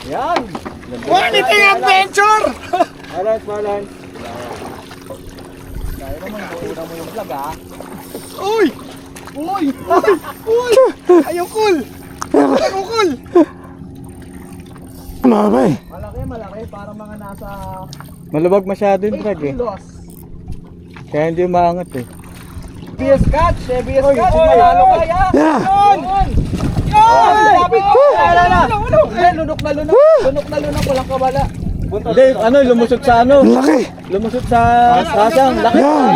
Yan! Quality adventure! Balance. Kaya naman, buuna mo yung vlog ha. Uy! Ayaw cool! Ayaw cool! Mabay. Malaki. Parang mga nasa Malubog masyado yung 8 drag eh. kilos. Kaya hindi umaangat eh. BS catch! Manalo ka yan! Yeah. Yun! Sabi ko! Lunok na lunok. Walang kabala. Hindi, ano, lumusot sa ano? Ang laki. Lumusot sa sasang. Laki. Yan.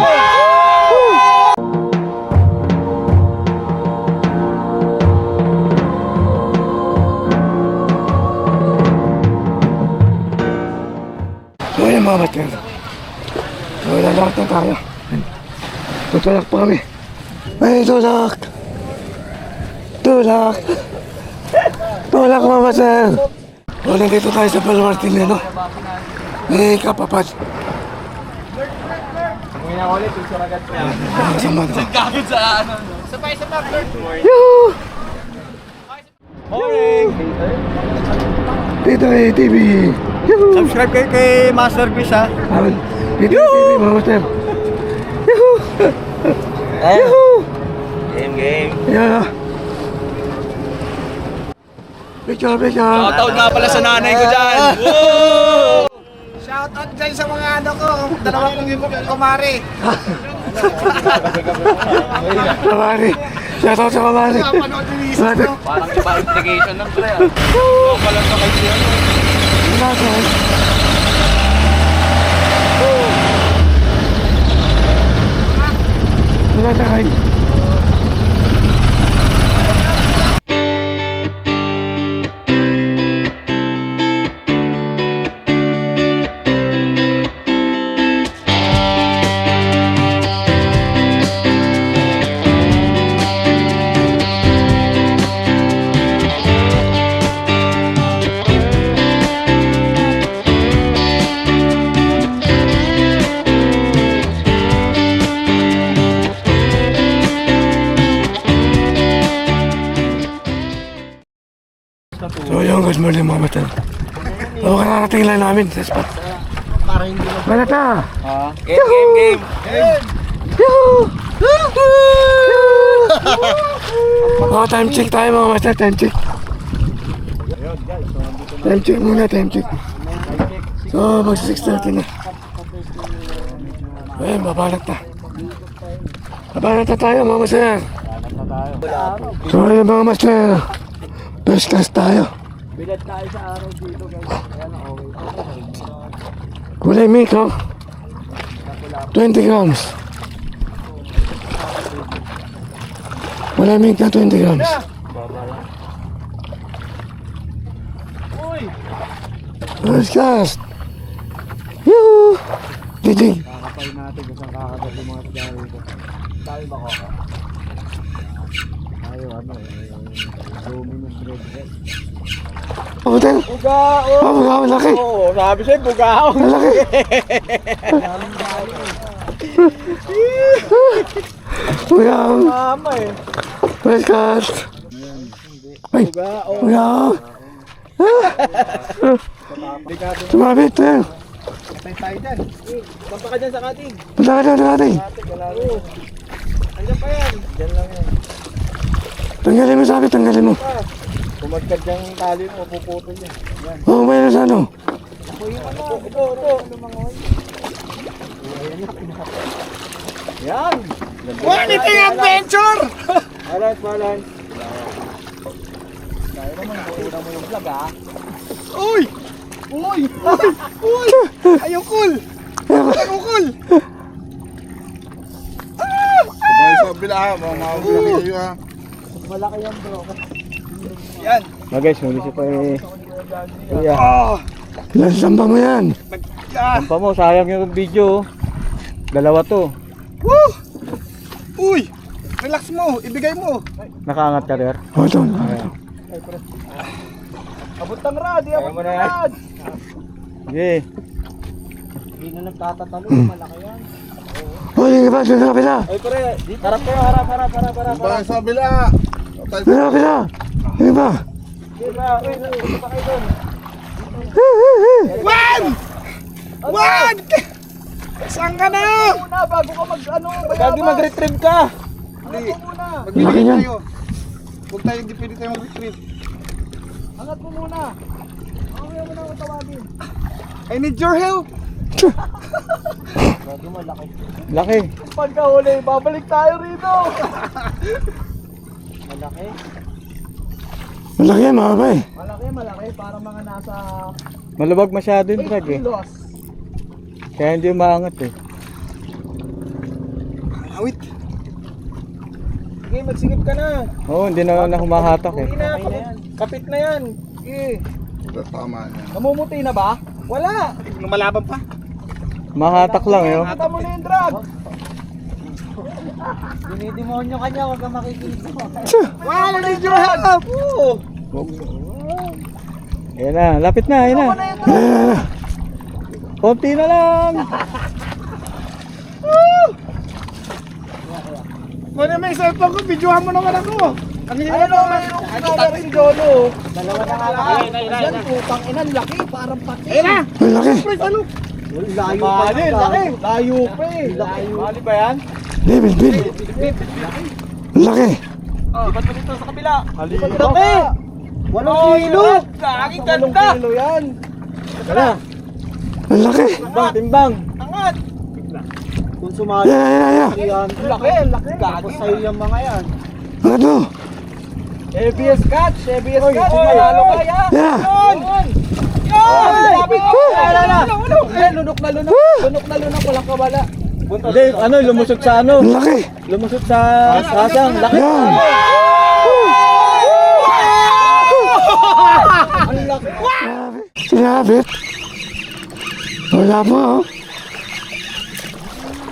So yan mga master. So lalakad na tayo. Tutulak pa kami. Ay, tulak! Tulak mga master. O, nandito tayo sa Baluarte no? Ni Kapapad. Ngayon ako ulit, picture agad ko yan. Sama na. Gagod sa ano. Sabay sa map. Yoo! Morning! Dito ay TV. Yoo! Subscribe kayo kay Master Chris ha. Dito ay TV mga master. Yoo! Yoo! Game. Yan. Picture. Shoutout nga pala sa nanay ko dyan. Shoutout dyan sa mga ano ko, dalawa kong kumari. Kamari. Shoutout sa kamari. Panood ni Lisa. Parang iba implication ng pre. Oo, pala sa kayo yan. Wala sa kain. So yung good morning mga master. So kararating lang namin sa spot. Wala ta! Game. Yoo! Oh, time check tayo mga master, time check. Time check muna. So mag 6:30 na. Ayun, babanat na tayo mga master. So ayun mga master. First class tayo. Bilad tayo sa araw dito guys. Ayan, okay. Kulay mink, oh. 20 grams. Kulay mink na 20 grams. Uy! First class. Yoo! Didig. Kakapay natin kung saan kakagat yung mga tagari ko. Tayo ba ko? Tayo Dominus Red Head. Oh, tayo. Bugao. Oh, bugao, laki. Oo, sabi sa'yo, bugao. Ang laki. Bugao. Mama eh. First class. Ay, bugao. Sumabit, tayo. Patay tayo dyan. Punta ka dyan sa kating. Punta ka doon, natin. Andiyan pa yan. Diyan lang yan. Tanggalin mo, sabi, tanggalin mo. Pumagkad yung tali mo, puputol yan. Oh, mayroon sa ano? Ito. Yan. Quality adventure! Balance. Kaya naman, buuna mo yung vlog ha. Uy! Ayaw cool! Sabay sa bila ha, mga mawala kayo ha. Malaki yan bro. Yan! Mga guys, huli si pa eh. Kuya. Lasamba mo yan. Yan! Tampa mo, sayang yung video. Dalawa to. Woo! Uy! Relax mo, ibigay mo. Nakaangat ka rin. Oh, ito. Abot ng rad, abot ng rad. Sige. Hindi na nagtatatalo, malaki yan. Oh, yung iba, doon sa kapila. Ay pare, harap kayo, harap. Sabay sa bila. Malaki na. Ayun ba? Juan! Juan! Saan ka na? Muna, bago ka mag-ano, Gagi mag-retrieve ka. Angat mo muna. Laki niyan. Huwag tayo, hindi pwede tayo mag-retrieve. Angat mo muna. Mamaya mo na ako tawagin. I need your help. Bago malaki. Laki. Pagka huli, babalik tayo rito. Malaki. Malaki yan, mga bay. Malaki. Parang mga nasa Malubag masyado 8 yung drag eh. kilos. Kaya hindi umaangat eh. Awit. Sige, magsigip ka na. Oo, hindi na humahatak eh. Hindi na, kapit na yan. Sige. Tama na. Namumuti na ba? Wala. Lumalaban pa. Mahatak lang eh. Oh. Kita mo na yung drag. Dinidemonyo ka niya, huwag kang makikita. Wow, I need your help. Ayan na, lapit na, ayan na. Ayan na. Konti na lang. Muna may cellphone ko, videohan mo naman ako. Ayun o, mayroong camera si Jolo. Dalawa na nga. Yan, putang ina, laki, parang pati. Ayun na. Ang laki. Layo pa yan, laki. Layo pa eh. Mali ba yan? David, Bill. Ang laki. Lipat mo dito sa kabila. Halika. Laki. 8 kilo. Laging 8 kilo yan. Tara. Ang laki. Timbang. Angat. Kung sumali. Ayan, ayan. Laki. Tapos sa'yo yung mga yan. Ano to? ABS catch. Manalo ka yan. Yan. Lapit. Lunok na lunok. Walang kabala. Dave, ano, lumusot sa ano? Ang laki. Lumusot sa sasang. Laki. Yan. Ang laki. Grabe. Sinabit. Wala po, oh.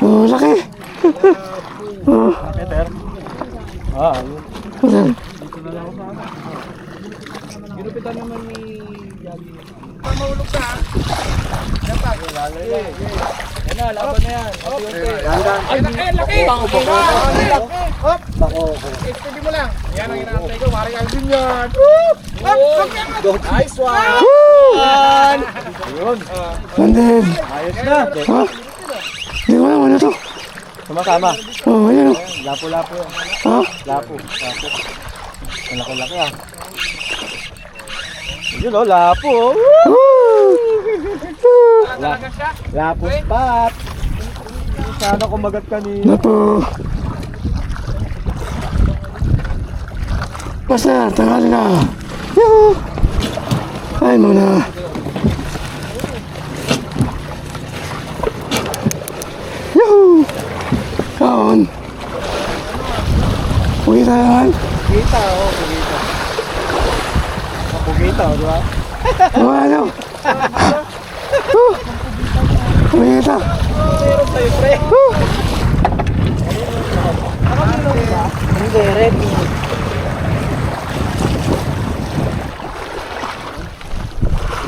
Oh, laki. Oh. Ah, Ayan. Ginupitan naman ni Yagi. Yan na, laban na yan. Ay, laki! Steady mo lang. Yan ang inaantay ko. Maring ang din yan. Nice one! Banded. Ayos na. Ha? Hindi ko alam ano to. Sumasama. Oh, ayan, oh. Lapo-lapo yan. Ha? Lapo. Ang laki-laki ah. Yun o, lapo. Woo! Lapo spot. Sana kumagat kanina. Napo. Basta, tanghali na. Yuhu! Kain muna. Yuhu! Kaon. Uwi tayo naman. Pugita o, pugita. Pugita o, di ba? Oh, ano? Uwi kita. Meron sa'yo, pre. Hindi, red.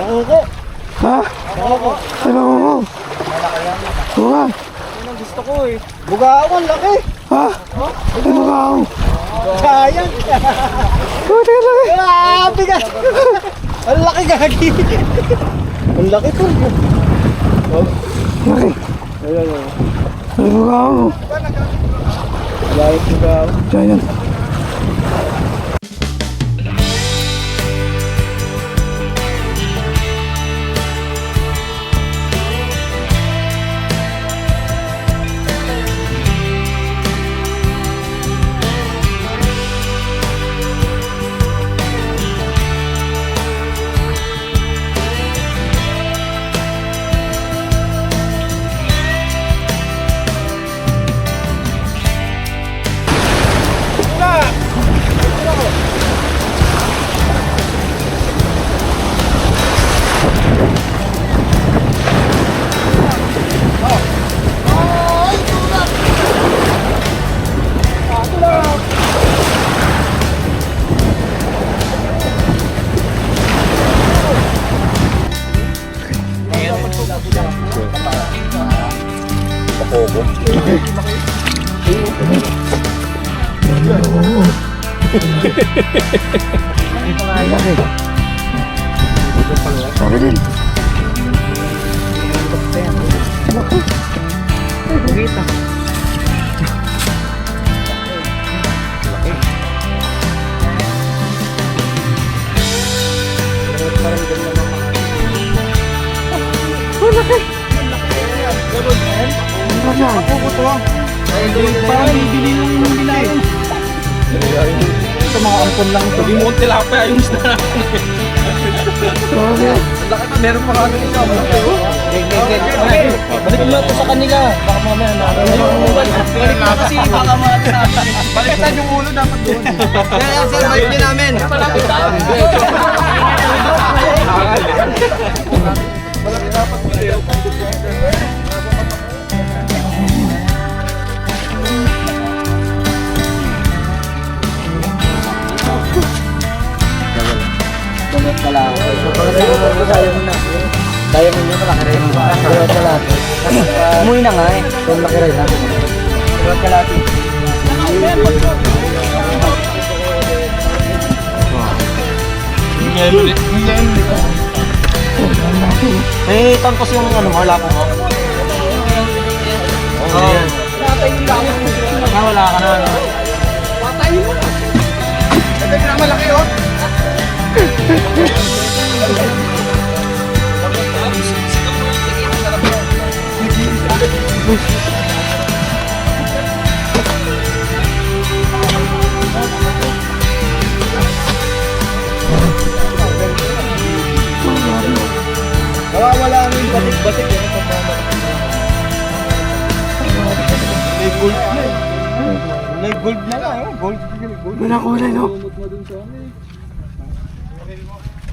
Nakuko. Ha? Ay, makuko. Buka. Yun ang gusto ko eh. Bugawan, laki. Ha? Ay, buka ako. Sayang. Oh, tingnan laki. Grabe ka. Ang laki gagi. Ang laki to. Laki. Ayan. Ay, buka ako. Gayet bugawan. Giant. Laki. Laki din. Laki. Kita. Ano yan? Parang bibili lang yung bilayan. Ito mga ampon lang ito. Hindi mo kong tilapia yung isda natin. Grabe yan. Laki na, meron pa kami isa. Balik mo ito sa kanila. Baka mamaya na. Balik na kasi baka mga balikan yung ulo dapat doon. Kaya sir, bike din namin. Malapit tayo. Kaya mo nyo malaki rin. Dalawat kalati. Umuwi na nga eh. So malaki rin ha. Dalawat kalati. Eh, tampos yung ano mo, lapo mo. Oo. Wala ka na. Ito yung malaki oh. Nawawala ano yung batik-batik yun. May gold na eh. May gold na nga eh. Gold. Wala kulay, no?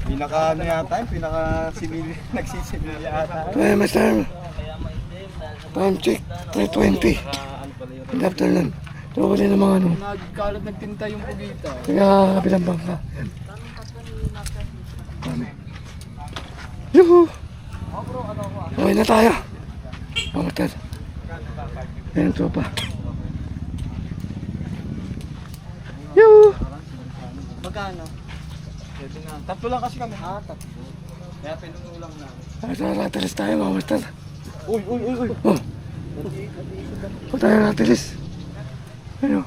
Pinaka ano yata yun, pinaka sibil, nagsisibil yata. Kaya master, time check, 3:20. Good afternoon. Ito ko din ng mga ano, Nagkalat nagtinta yung pugita. taga kabilang bangka. Yan. Dami. Yuhu! Okay na tayo. Pamatad. Ayan, tropa. Yuhu! Magkano? Tatlo lang kasi kami. Tatlo. Kaya pinunulang na. Asa ratilis tayo, mga master. Uy, uy, uy, uy. Oh! Huwag tayo ratilis. Ano?